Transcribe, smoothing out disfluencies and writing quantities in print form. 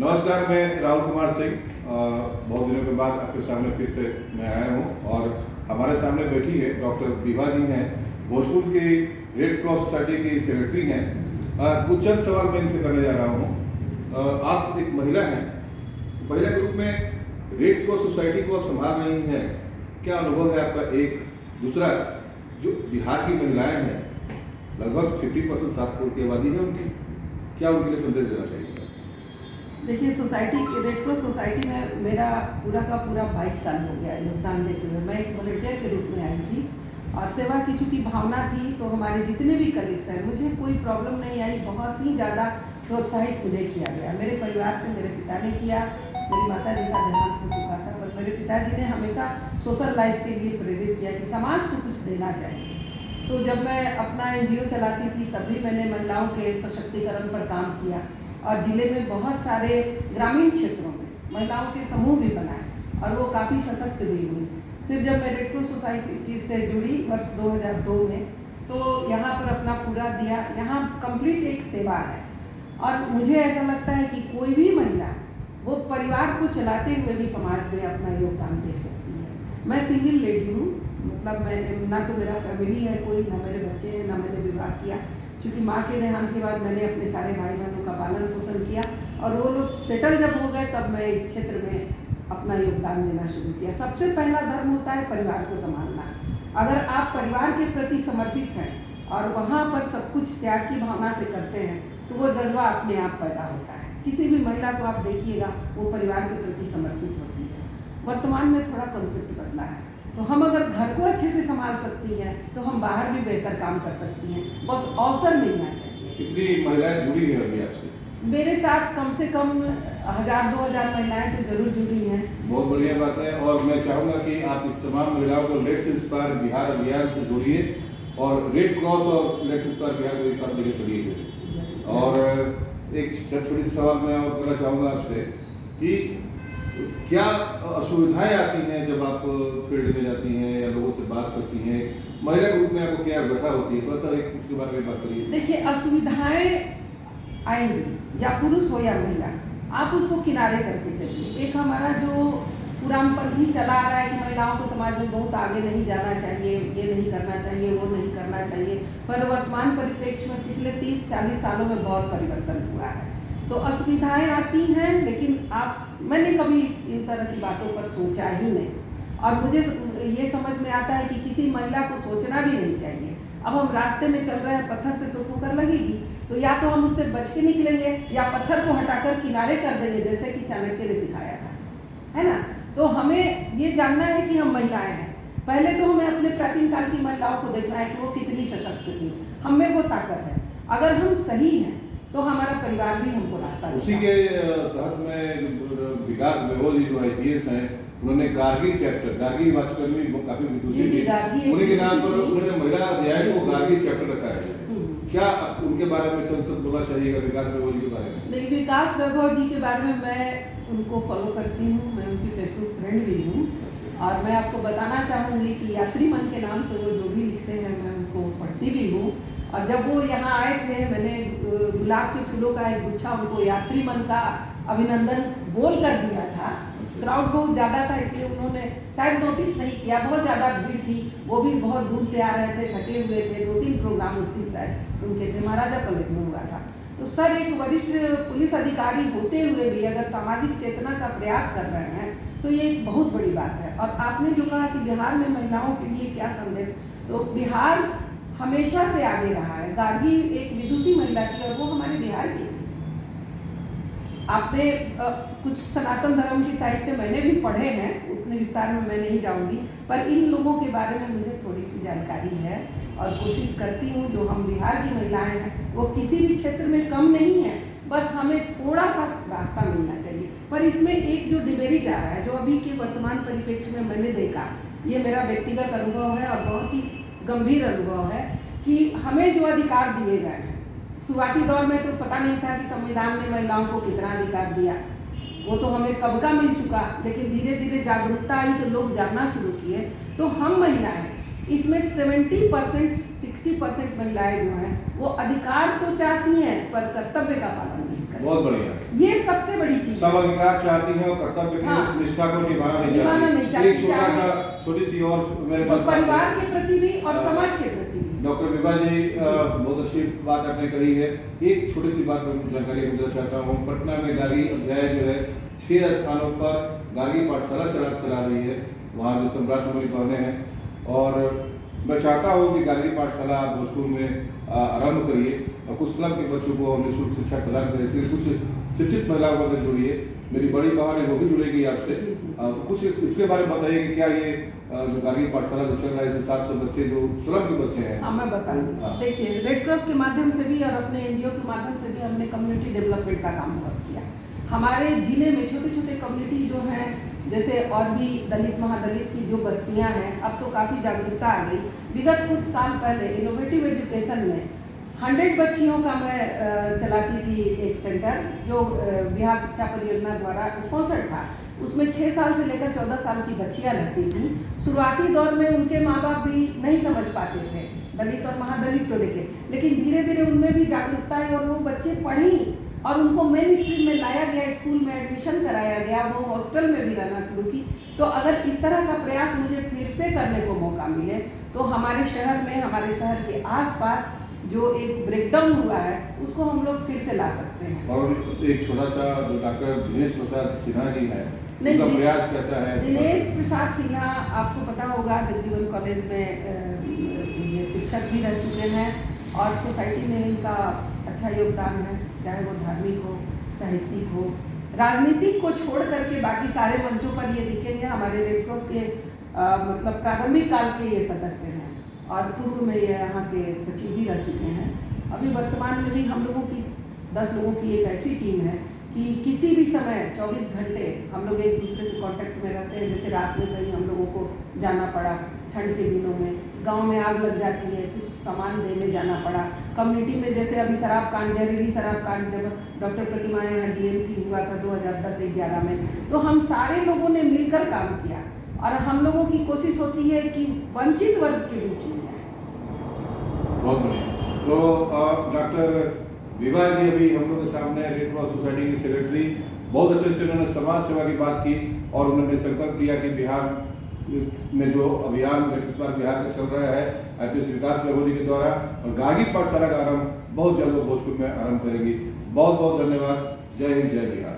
नमस्कार, मैं राहुल कुमार सिंह। बहुत दिनों के बाद आपके सामने फिर से मैं आया हूँ और हमारे सामने बैठी है डॉक्टर विभा जी हैं, भोजपुर की रेड क्रॉस सोसाइटी की सेक्रेटरी हैं। कुछ चंद सवाल मैं इनसे करने जा रहा हूँ। आप एक महिला हैं, तो महिला के रूप में रेड क्रॉस सोसाइटी को आप संभाल रही हैं, क्या अनुभव है आपका? एक दूसरा, जो बिहार की महिलाएँ हैं, लगभग 50% 7 करोड़ की आबादी है उनकी, क्या उनके लिए संदेश देना चाहिए? देखिए, सोसाइटी रेड क्रॉस सोसाइटी में मेरा पूरा का पूरा 22 साल हो गया योगदान देते हुए। मैं एक वॉलंटियर के रूप में आई थी और सेवा की चूँकि भावना थी, तो हमारे जितने भी कलीग्स हैं, मुझे कोई प्रॉब्लम नहीं आई। बहुत ही ज़्यादा प्रोत्साहित मुझे किया गया। मेरे परिवार से मेरे पिता ने किया। मेरी माता जी का देहांत हो चुका था, पर मेरे पिताजी ने हमेशा सोशल लाइफ के लिए प्रेरित किया कि समाज को कुछ देना चाहिए। तो जब मैं अपना NGO चलाती थी, तब भी मैंने महिलाओं के सशक्तिकरण पर काम किया और ज़िले में बहुत सारे ग्रामीण क्षेत्रों में महिलाओं के समूह भी बनाए और वो काफ़ी सशक्त भी हुई। फिर जब मैं रेड क्रॉस सोसाइटी से जुड़ी वर्ष 2002 में, तो यहाँ पर अपना पूरा दिया। यहाँ कंप्लीट एक सेवा है और मुझे ऐसा लगता है कि कोई भी महिला वो परिवार को चलाते हुए भी समाज में अपना योगदान दे सकती है। मैं सिंगल लेडी हूँ, मतलब मैं ना तो मेरा फैमिली है कोई, ना मेरे बच्चे हैं, ना मैंने विवाह किया। क्योंकि माँ के देहांत के बाद मैंने अपने सारे भाई बहनों का पालन पोषण किया और वो लोग सेटल जब हो गए, तब मैं इस क्षेत्र में अपना योगदान देना शुरू किया। सबसे पहला धर्म होता है परिवार को संभालना। अगर आप परिवार के प्रति समर्पित हैं और वहाँ पर सब कुछ त्याग की भावना से करते हैं, तो वो जज्बा अपने आप पैदा होता है। किसी भी महिला को आप देखिएगा, वो परिवार के प्रति समर्पित होती है। वर्तमान में थोड़ा कॉन्सेप्ट बदला है, तो हम अगर घर को अच्छे से संभाल सकती हैं, तो हम बाहर भी बेहतर काम कर सकती हैं। बस अवसर मिलना चाहिए। कितनी महिलाएं जुड़ी हैं अभी आपसे? मेरे साथ कम से कम 1000-2000 महिलाएं तो जरूर जुड़ी हैं। बहुत बढ़िया बात है और मैं चाहूँगा कि आप इस तमाम महिलाओं को लेट्स इंस्पायर बिहार अभियान से जोड़िए और रेड क्रॉस और लेट्स इंस्पायर बिहार को एक साथ लेकर चलिए। और एक छोटी सी सवाल मैं और करना चाहूँगा आपसे कि क्या असुविधाएं आती हैं जब आप फील्ड में जाती हैं या लोगों से बात करती हैं? महिला के रूप में आपको क्या व्यथा होती है? थोड़ा सा एक उसके बारे में बात करिए। देखिए, असुविधाएं आएंगी, या पुरुष हो या महिला, आप उसको किनारे करके चलिए। एक हमारा जो पुरानपंथी चला आ रहा है कि महिलाओं को समाज में बहुत आगे नहीं जाना चाहिए, ये नहीं करना चाहिए, वो नहीं करना चाहिए, पर वर्तमान परिप्रेक्ष्य में पिछले 30-40 सालों में बहुत परिवर्तन हुआ है। तो असुविधाएं आती हैं, लेकिन मैंने कभी इन तरह की बातों पर सोचा ही नहीं और मुझे ये समझ में आता है कि किसी महिला को सोचना भी नहीं चाहिए। अब हम रास्ते में चल रहे हैं, पत्थर से तो ठोकर लगेगी, तो या तो हम उससे बच के निकलेंगे या पत्थर को हटाकर किनारे कर देंगे, जैसे कि चाणक्य ने सिखाया था, है ना। तो हमें ये जानना है कि हम महिलाएं हैं। पहले तो हमें अपने प्राचीन काल की महिलाओं को देखना है कि वो कितनी सशक्त थी, हम में वो ताकत है। अगर हम सही हैं तो हमारा परिवार भी हमको रास्ता उसी के तहत में विकास बेहोल जी जो IPS हैं, उन्होंने गार्गी चैप्टर, गार्गी वाचस्पति में काफी विदुषी थी, उन्हीं के नाम पर उन्होंने महिला अध्याय को गार्गी चैप्टर रखा है। क्या उनके बारे में संसद बोलना चाहिएगा विकास वैभव जी के बारे में? नहीं, विकास वैभव जी के बारे में मैं उनको फॉलो करती हूँ, मैं उनकी फेसबुक फ्रेंड भी हूँ और मैं आपको बताना चाहूँगी कि यात्री मन के नाम से वो जो भी लिखते हैं, मैं उनको पढ़ती भी हूँ। और जब वो यहाँ आए थे, मैंने गुलाब के फूलों का एक गुच्छा उनको यात्री मन का अभिनंदन बोल कर दिया था। क्राउड बहुत ज़्यादा था, इसलिए उन्होंने शायद नोटिस नहीं किया। बहुत ज़्यादा भीड़ थी, वो भी बहुत दूर से आ रहे थे, थके हुए थे। 2-3 प्रोग्राम उस दिन शायद उनके थे, महाराजा कॉलेज में हुआ था। तो सर, एक वरिष्ठ पुलिस अधिकारी होते हुए भी अगर सामाजिक चेतना का प्रयास कर रहे हैं, तो ये एक बहुत बड़ी बात है। और आपने जो कहा कि बिहार में महिलाओं के लिए क्या संदेश, तो बिहार हमेशा से आगे रहा है। गार्गी एक विदुषी महिला थी और वो हमारे बिहार की थी। आपने कुछ सनातन धर्म की साहित्य मैंने भी पढ़े हैं, उतने विस्तार में मैं नहीं जाऊंगी, पर इन लोगों के बारे में मुझे थोड़ी सी जानकारी है और कोशिश करती हूँ जो हम बिहार की महिलाएं हैं, वो किसी भी क्षेत्र में कम नहीं है, बस हमें थोड़ा सा रास्ता मिलना चाहिए। पर इसमें एक जो डिमेरिट आ रहा है, जो अभी के वर्तमान परिप्रेक्ष्य में मैंने देखा, ये मेरा व्यक्तिगत अनुभव है और बहुत ही गंभीर अनुभव है कि हमें जो अधिकार दिए गए हैं, शुरुआती दौर में तो पता नहीं था कि संविधान ने महिलाओं को कितना अधिकार दिया, वो तो हमें कब का मिल चुका, लेकिन धीरे धीरे जागरूकता आई तो लोग जानना शुरू किए। तो हम महिलाएं, इसमें 70% 60% महिलाएं जो हैं वो अधिकार तो चाहती हैं पर कर्तव्य का पालन नहीं करती। बहुत बढ़िया, ये सबसे बड़ी चीज सब अधिकार चाहती हैं और कर्तव्य की हाँ। निष्ठा को निभाना नहीं निभाना नहीं चाहती। एक चाहती, छोटा चाहे- सा छोटी सी और मेरे तो पास बात है। परिवार के प्रति भी और हाँ। समाज के प्रति भी। डॉक्टर विभा जी बहुत अच्छी बात आपने कही है। एक छोटी सी बात मैं जानकारी देना चाहता हूँ। पटना में गार्गी अध्याय जो है 6 स्थानों पर गार्गी पाठशाला चला रही है, वहाँ जो सम्राट हमारी बहने हैं, और मैं चाहता हूँ कि गार्गी पाठशाला आप भोजपुर में आरंभ करिए और कुछ स्लम के बच्चों को निःशुल्क शिक्षा प्रदान करें। इसलिए कुछ शिक्षित महिलाओं को जोड़िए। मेरी बड़ी बहन है, वो भी जुड़ेगी आपसे। तो कुछ इसके बारे में बताइए कि क्या ये जो गार्गी पाठशाला जो चल रहा है, इसमें 700 बच्चे जो स्लम के बच्चे हैं। हाँ, मैं बताऊंगी। हाँ। देखिए, रेड क्रॉस के माध्यम से भी और अपने एनजीओ के माध्यम से भी हमने कम्युनिटी डेवलपमेंट का काम बहुत किया। हमारे जिले में छोटे छोटे कम्युनिटी जो हैं, जैसे और भी दलित महादलित की जो बस्तियां हैं, अब तो काफ़ी जागरूकता आ गई। विगत कुछ साल पहले इनोवेटिव एजुकेशन में 100 बच्चियों का मैं चलाती थी एक सेंटर, जो बिहार शिक्षा परियोजना द्वारा स्पॉन्सर्ड था। उसमें 6 साल से लेकर 14 साल की बच्चियां रहती थीं। शुरुआती दौर में उनके माँ बाप भी नहीं समझ पाते थे, दलित और महादलित टोले के, लेकिन धीरे धीरे उनमें भी जागरूकता आई और वो बच्चे पढ़ी और उनको मेन स्ट्रीम में लाया गया, स्कूल में एडमिशन कराया गया, वो हॉस्टल में भी रहना शुरू की। तो अगर इस तरह का प्रयास मुझे फिर से करने को मौका मिले तो हमारे शहर में, हमारे शहर के आसपास जो एक ब्रेकडाउन हुआ है उसको हम लोग फिर से ला सकते हैं। और एक छोटा सा जो डॉक्टर दिनेश प्रसाद सिन्हा जी है, नहीं, उनका प्रयास कैसा है? दिनेश प्रसाद सिन्हा, आपको पता होगा, जगजीवन कॉलेज में ये शिक्षक भी रह चुके हैं और सोसाइटी में इनका अच्छा योगदान है, चाहे वो धार्मिक हो, साहित्यिक हो, राजनीतिक को छोड़ करके बाकी सारे मंचों पर ये दिखेंगे। हमारे रेड क्रॉस के मतलब प्रारंभिक काल के ये सदस्य हैं और पूर्व में ये यहाँ के सचिव भी रह चुके हैं। अभी वर्तमान में भी हम लोगों की 10 लोगों की एक ऐसी टीम है कि किसी भी समय 24 घंटे हम लोग एक दूसरे से कांटेक्ट में रहते हैं। जैसे रात में कहीं हम लोगों को जाना पड़ा, ठंड के दिनों में गांव में आग लग जाती है, कुछ सामान देने जाना पड़ा। कम्युनिटी में जैसे अभी शराब कांड, जहरीली शराब कांड जब डॉक्टर प्रतिमा यहाँ DMT हुआ था 2010-11 में, तो हम सारे लोगों ने मिलकर काम किया और हम लोगों की कोशिश होती है कि वंचित वर्ग के बीच में जाए। बहुत बढ़िया। तो डॉक्टर विभा जी अभी हम लोग के सामने रेड क्रॉस सोसाइटी की सेक्रेटरी, बहुत अच्छे से उन्होंने समाज सेवा की बात की और उन्होंने संकल्प लिया कि बिहार में जो अभियान इस बार बिहार का चल रहा है IPS विकास मोदी के द्वारा, और गार्गी पाठशाला का आरंभ बहुत जल्द भोजपुर में आरंभ करेंगी। बहुत बहुत धन्यवाद। जय हिंद, जय बिहार।